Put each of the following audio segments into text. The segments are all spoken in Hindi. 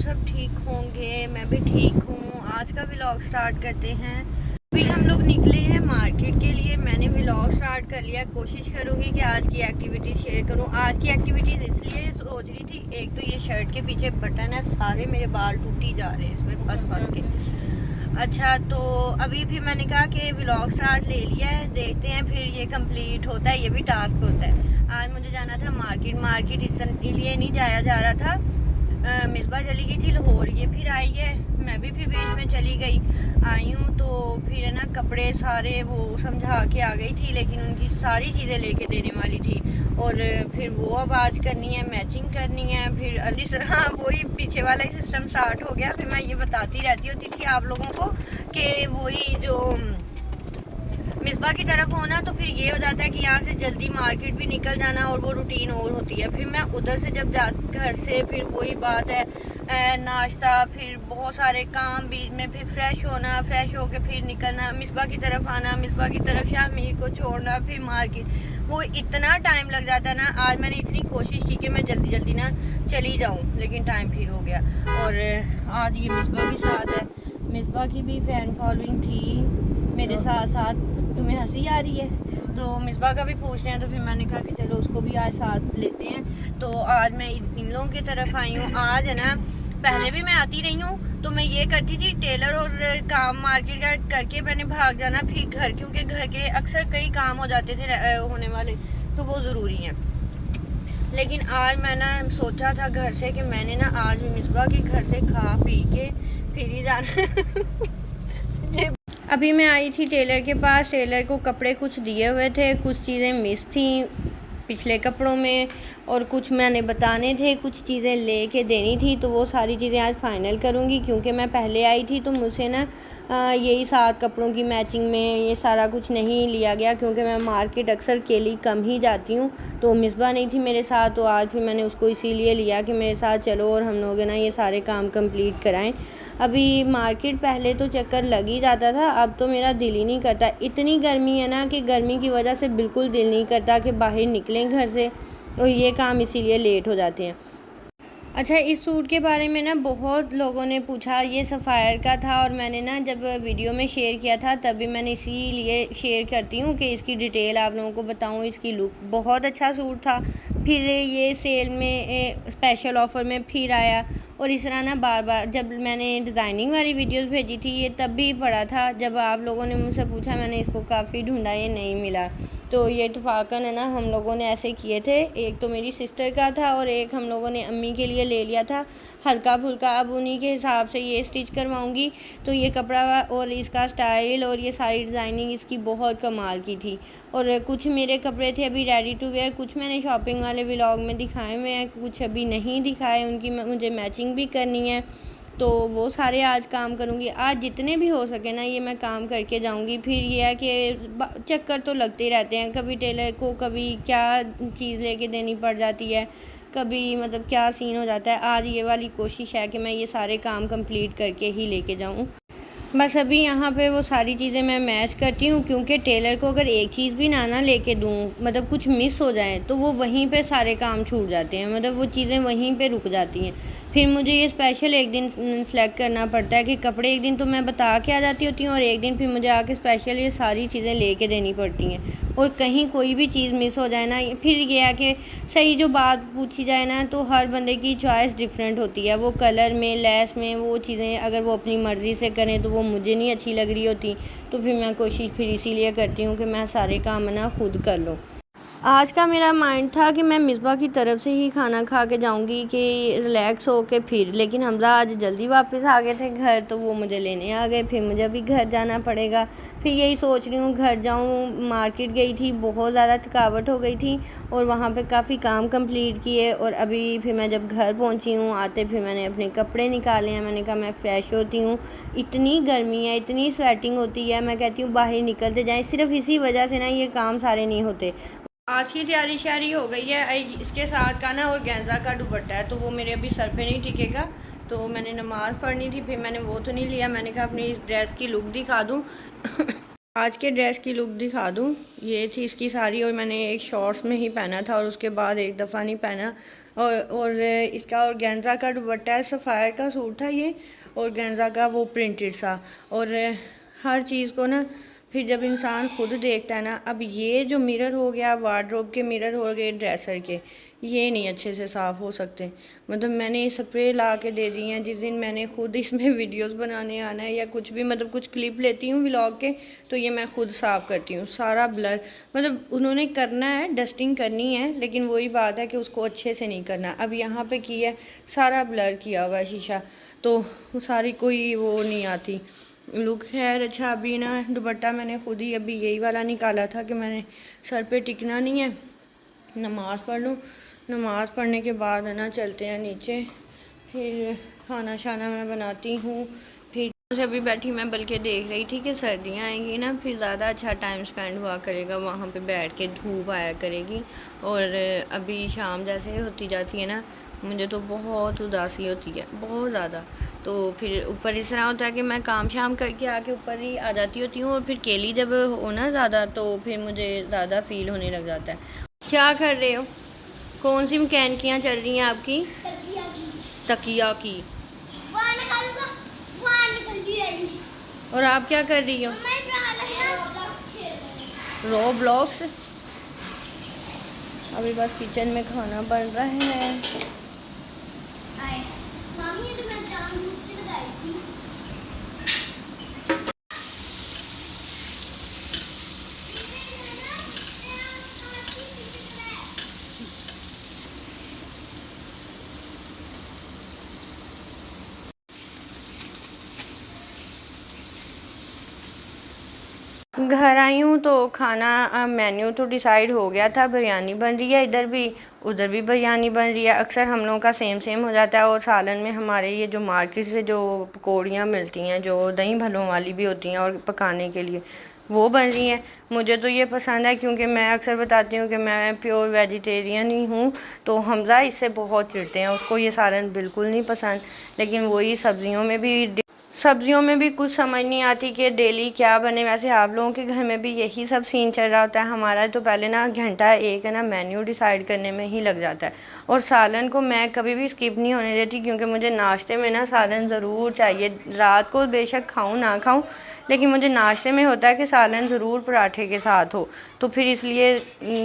सब ठीक होंगे, मैं भी ठीक हूँ। आज का व्लॉग स्टार्ट करते हैं। अभी हम लोग निकले हैं मार्केट के लिए। मैंने व्लॉग स्टार्ट कर लिया। कोशिश करूँगी कि आज की एक्टिविटी शेयर करूँ। आज की एक्टिविटीज़ इसलिए सोच रही थी, एक तो ये शर्ट के पीछे बटन है, सारे मेरे बाल टूटी जा रहे हैं इसमें फंस के। अच्छा, तो अभी फिर मैंने कहा कि व्लॉग स्टार्ट ले लिया है, देखते हैं फिर ये कंप्लीट होता है, ये भी टास्क होता है। आज मुझे जाना था मार्केट इसलिए नहीं जाया जा रहा था। मिसबा चली गई थी लाहौर, ये फिर आई है, मैं भी फिर बीच में चली गई। आई हूँ तो फिर है ना, कपड़े सारे वो समझा के आ गई थी, लेकिन उनकी सारी चीज़ें लेके देने वाली थी और फिर वो अब आज करनी है, मैचिंग करनी है। फिर हाँ, वही पीछे वाला ही सिस्टम स्टार्ट हो गया। फिर मैं ये बताती रहती होती थी आप लोगों को कि वही जो मिसबा की तरफ होना, तो फिर ये हो जाता है कि यहाँ से जल्दी मार्केट भी निकल जाना और वो रूटीन और होती है। फिर मैं उधर से जब घर से फिर वही बात है, नाश्ता, फिर बहुत सारे काम बीच में, फिर फ्रेश होना, फ्रेश होके फिर निकलना, मिसबा की तरफ आना, मिसबा की तरफ शामी को छोड़ना, फिर मार्केट, वो इतना टाइम लग जाता ना। आज मैंने इतनी कोशिश की कि मैं जल्दी जल्दी ना चली जाऊँ, लेकिन टाइम फिर हो गया। और आज ये मिसबा भी साथ है, मिसबा की भी फ़ैन फॉलोइंग थी मेरे साथ साथ। तुम्हें हंसी आ रही है तो मिसबा का भी पूछ रहे हैं, तो फिर मैंने कहा कि चलो उसको भी आज साथ लेते हैं। तो आज मैं इन लोगों की तरफ आई हूँ। आज है ना, पहले भी मैं आती रही हूँ तो मैं ये करती थी, टेलर और काम मार्केट का करके मैंने भाग जाना फिर घर, क्योंकि घर के अक्सर कई काम हो जाते थे होने वाले, तो वो ज़रूरी है। लेकिन आज मैं ना सोचा था घर से कि मैंने ना आज भी मिसबा के घर से खा पी के फिर ही जाना। अभी मैं आई थी टेलर के पास। टेलर को कपड़े कुछ दिए हुए थे, कुछ चीज़ें मिस थी पिछले कपड़ों में और कुछ मैंने बताने थे, कुछ चीज़ें लेके देनी थी। तो वो सारी चीज़ें आज फाइनल करूँगी, क्योंकि मैं पहले आई थी तो मुझसे ना यही 7 कपड़ों की मैचिंग में ये सारा कुछ नहीं लिया गया, क्योंकि मैं मार्केट अक्सर के लिए कम ही जाती हूँ। तो मिसबा नहीं थी मेरे साथ, तो आज फिर मैंने उसको इसीलिए लिया कि मेरे साथ चलो और हम लोग ना ये सारे काम कंप्लीट कराएं। अभी मार्केट पहले तो चक्कर लग ही जाता था, अब तो मेरा दिल ही नहीं करता। इतनी गर्मी है ना कि गर्मी की वजह से बिल्कुल दिल नहीं करता कि बाहर निकलें घर से, और ये काम इसीलिए लेट हो जाते हैं। अच्छा, इस सूट के बारे में ना बहुत लोगों ने पूछा। ये सफ़ायर का था और मैंने ना जब वीडियो में शेयर किया था तभी मैंने इसीलिए शेयर करती हूँ कि इसकी डिटेल आप लोगों को बताऊँ। इसकी लुक बहुत अच्छा सूट था, फिर ये सेल में स्पेशल ऑफ़र में फिर आया। और इस तरह ना बार बार जब मैंने डिज़ाइनिंग वाली वीडियोस भेजी थी, ये तब भी पड़ा था जब आप लोगों ने मुझसे पूछा। मैंने इसको काफ़ी ढूंढा, ये नहीं मिला। तो ये इत्तेफाकन है ना, हम लोगों ने ऐसे किए थे। एक तो मेरी सिस्टर का था और एक हम लोगों ने अम्मी के लिए ले लिया था हल्का फुल्का। अब उन्हीं के हिसाब से ये स्टिच करवाऊँगी। तो ये कपड़ा और इसका स्टाइल और ये सारी डिज़ाइनिंग इसकी बहुत कमाल की थी। और कुछ मेरे कपड़े थे अभी रेडी टू वेयर, कुछ मैंने शॉपिंग वाले व्लॉग में दिखाए हुए हैं, कुछ अभी नहीं दिखाए। उनकी मुझे मैचिंग भी करनी है, तो वो सारे आज काम करूँगी। आज जितने भी हो सके ना ये मैं काम करके जाऊँगी। फिर ये है कि चक्कर तो लगते ही रहते हैं, कभी टेलर को कभी क्या चीज़ लेके देनी पड़ जाती है, कभी मतलब क्या सीन हो जाता है। आज ये वाली कोशिश है कि मैं ये सारे काम कंप्लीट करके ही लेके जाऊँ। बस अभी यहाँ पे वो सारी चीज़ें मैं मैच करती हूँ, क्योंकि टेलर को अगर एक चीज़ भी ना लेके दूँ, मतलब कुछ मिस हो जाए, तो वो वहीं पे सारे काम छूट जाते हैं, मतलब वो चीज़ें वहीं पे रुक जाती हैं। फिर मुझे ये स्पेशल एक दिन सेलेक्ट करना पड़ता है कि कपड़े एक दिन तो मैं बता के आ जाती होती हूँ और एक दिन फिर मुझे आके स्पेशल ये सारी चीज़ें लेके देनी पड़ती हैं। और कहीं कोई भी चीज़ मिस हो जाए ना, फिर ये है कि सही जो बात पूछी जाए ना, तो हर बंदे की चॉइस डिफरेंट होती है। वो कलर में, लेस में, वो चीज़ें अगर वो अपनी मर्ज़ी से करें तो वो मुझे नहीं अच्छी लग रही होती। तो फिर मैं कोशिश फिर इसीलिए करती हूँ कि मैं सारे काम ना खुद कर लूँ। आज का मेरा माइंड था कि मैं मिसबा की तरफ से ही खाना खा के जाऊंगी कि रिलैक्स हो के फिर, लेकिन हमजा आज जल्दी वापस आ गए थे घर, तो वो मुझे लेने आ गए। फिर मुझे अभी घर जाना पड़ेगा। फिर यही सोच रही हूँ घर जाऊँ। मार्केट गई थी, बहुत ज़्यादा थकावट हो गई थी और वहाँ पे काफ़ी काम कंप्लीट किए। और अभी फिर मैं जब घर पहुँची हूँ आते, फिर मैंने अपने कपड़े निकाले हैं। मैंने कहा मैं फ़्रेश होती हूँ, इतनी गर्मी है, इतनी स्वेटिंग होती है। मैं कहती हूँ बाहर निकलते जाएँ, सिर्फ इसी वजह से ना ये काम सारे नहीं होते। आज की तैयारी शारी हो गई है। इसके साथ का ना और गेंजा का दुपट्टा है, तो वो मेरे अभी सर पे नहीं टिकेगा। तो मैंने नमाज़ पढ़नी थी, फिर मैंने वो तो नहीं लिया। मैंने कहा अपनी इस ड्रेस की लुक दिखा दूँ। आज के ड्रेस की लुक दिखा दूँ। ये थी इसकी साड़ी और मैंने एक शॉर्ट्स में ही पहना था और उसके बाद एक दफ़ा नहीं पहना। और इसका और गेंजा का दुपट्टा है, सफ़ायर का सूट था ये, और गेंजा का वो प्रिंटेड सा। और हर चीज़ को ना फिर जब इंसान खुद देखता है ना, अब ये जो मिरर हो गया, वार्डरोब के मिरर हो गए, ड्रेसर के, ये नहीं अच्छे से साफ़ हो सकते। मतलब मैंने ये स्प्रे ला के दे दी हैं। जिस दिन मैंने खुद इसमें वीडियोस बनाने आना है या कुछ भी, मतलब कुछ क्लिप लेती हूँ व्लॉग के, तो ये मैं खुद साफ़ करती हूँ। सारा ब्लर, मतलब उन्होंने करना है, डस्टिंग करनी है, लेकिन वही बात है कि उसको अच्छे से नहीं करना। अब यहाँ पे किया है, सारा ब्लर किया हुआ है शीशा, तो सारी कोई वो नहीं आती लुक। खैर अच्छा, अभी ना दुपट्टा मैंने खुद ही अभी यही वाला निकाला था कि मैंने सर पे टिकना नहीं है, नमाज़ पढ़ लूँ। नमाज़ पढ़ने के बाद है ना चलते हैं नीचे, फिर खाना शाना मैं बनाती हूँ। फिर से अभी बैठी मैं बल्कि देख रही थी कि सर्दियाँ आएंगी ना, फिर ज़्यादा अच्छा टाइम स्पेंड हुआ करेगा वहाँ पे बैठ के, धूप आया करेगी। और अभी शाम जैसे होती जाती है ना, मुझे तो बहुत उदासी होती है, बहुत ज़्यादा। तो फिर ऊपर इस तरह होता है कि मैं काम शाम करके आके ऊपर ही आ जाती होती हूँ, और फिर केली जब हो ना ज़्यादा, तो फिर मुझे ज़्यादा फील होने लग जाता है। क्या कर रहे हो? कौन सी मैकेनिकियाँ चल रही हैं आपकी? तकिया की। और आप क्या कर रही हो? रो ब्लॉक्स। अभी बस किचन में खाना बन रहा है। घर आई हूँ तो खाना मेन्यू तो डिसाइड हो गया था, बिरयानी बन रही है इधर भी, उधर भी बिरयानी बन रही है। अक्सर हम लोगों का सेम सेम हो जाता है। और सालन में हमारे ये जो मार्केट से जो पकौड़ियाँ मिलती हैं, जो दही भल्लों वाली भी होती हैं और पकाने के लिए, वो बन रही हैं। मुझे तो ये पसंद है क्योंकि मैं अक्सर बताती हूँ कि मैं प्योर वेजिटेरियन ही हूँ। तो हमज़ा इससे बहुत चिढ़ते हैं, उसको ये सालन बिल्कुल नहीं पसंद। लेकिन वही सब्जियों में भी कुछ समझ नहीं आती कि डेली क्या बने। वैसे आप लोगों के घर में भी यही सब सीन चल रहा होता है। हमारा तो पहले ना घंटा एक है ना मेन्यू डिसाइड करने में ही लग जाता है। और सालन को मैं कभी भी स्किप नहीं होने देती, क्योंकि मुझे नाश्ते में ना सालन ज़रूर चाहिए। रात को बेशक खाऊं ना खाऊं, लेकिन मुझे नाश्ते में होता है कि सालन ज़रूर पराठे के साथ हो। तो फिर इसलिए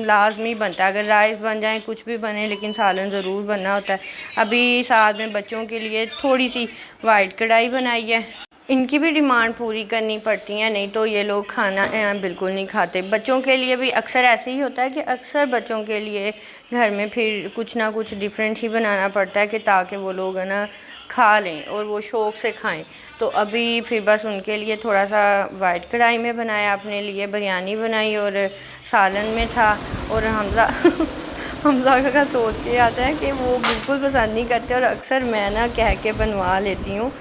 लाजमी बनता है, अगर राइस बन जाए कुछ भी बने, लेकिन सालन ज़रूर बनना होता है। अभी साथ में बच्चों के लिए थोड़ी सी वाइट कढ़ाई बनाई है। इनकी भी डिमांड पूरी करनी पड़ती है, नहीं तो ये लोग खाना बिल्कुल नहीं खाते। बच्चों के लिए भी अक्सर ऐसे ही होता है कि अक्सर बच्चों के लिए घर में फिर कुछ ना कुछ डिफरेंट ही बनाना पड़ता है, कि ताकि वो लोग है ना खा लें और वो शौक़ से खाएं। तो अभी फिर बस उनके लिए थोड़ा सा वाइट कढ़ाई में बनाया, अपने लिए बिरयानी बनाई और सालन में था। और हमज़ा हमज़ा का सोच के आता है कि वो बिल्कुल पसंद नहीं करते, और अक्सर मैं ना कह के बनवा लेती हूँ।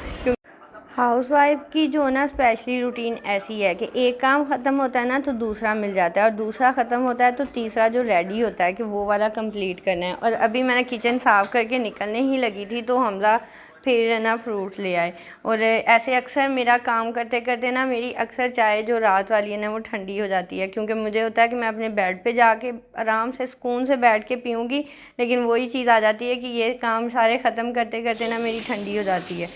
हाउसवाइफ की जो ना स्पेशली रूटीन ऐसी है कि एक काम ख़त्म होता है ना तो दूसरा मिल जाता है, और दूसरा ख़त्म होता है तो तीसरा जो रेडी होता है कि वो वाला कंप्लीट करना है। और अभी मैंने किचन साफ़ करके निकलने ही लगी थी तो हमज़ा फिर ना फ्रूट्स ले आए। और ऐसे अक्सर मेरा काम करते करते ना मेरी अक्सर चाय जो रात वाली है ना वो ठंडी हो जाती है, क्योंकि मुझे होता है कि मैं अपने बेड पे जाके आराम से सुकून से बैठ के पीऊँगी, लेकिन वही चीज़ आ जाती है कि ये काम सारे ख़त्म करते करते ना मेरी ठंडी हो जाती है।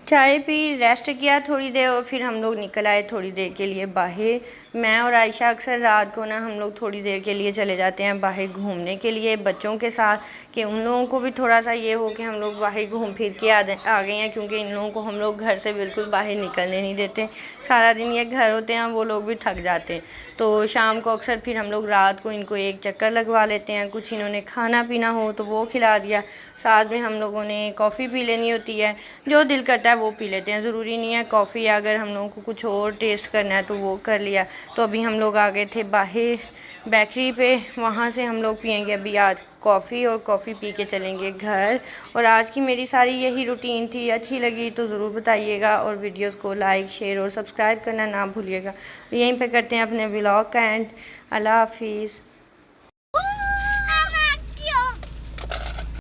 चाय पी, रेस्ट किया थोड़ी देर, और फिर हम लोग निकल आए थोड़ी देर के लिए बाहर। मैं और आयशा अक्सर रात को ना हम लोग थोड़ी देर के लिए चले जाते हैं बाहर घूमने के लिए बच्चों के साथ, कि उन लोगों को भी थोड़ा सा ये हो कि हम लोग बाहर घूम फिर के आ गए हैं, क्योंकि इन लोगों को हम लोग घर से बिल्कुल बाहर निकलने नहीं देते। सारा दिन ये घर होते हैं, वो लोग भी थक जाते हैं। तो शाम को अक्सर फिर हम लोग रात को इनको एक चक्कर लगवा लेते हैं, कुछ इन्होंने खाना पीना हो तो वो खिला दिया, साथ में हम लोगों ने कॉफ़ी पी लेनी होती है, जो दिल करता है वो पी लेते हैं। ज़रूरी नहीं है कॉफ़ी, अगर हम लोगों को कुछ और टेस्ट करना है तो वो कर लिया। तो अभी हम लोग आ गए थे बाहर बेकरी पे, वहाँ से हम लोग पियेंगे अभी आज कॉफ़ी, और कॉफ़ी पी के चलेंगे घर। और आज की मेरी सारी यही रूटीन थी। अच्छी लगी तो ज़रूर बताइएगा, और वीडियोस को लाइक शेयर और सब्सक्राइब करना ना भूलिएगा। यहीं पे करते हैं अपने व्लॉग का एंड। अल्लाह हाफिज़।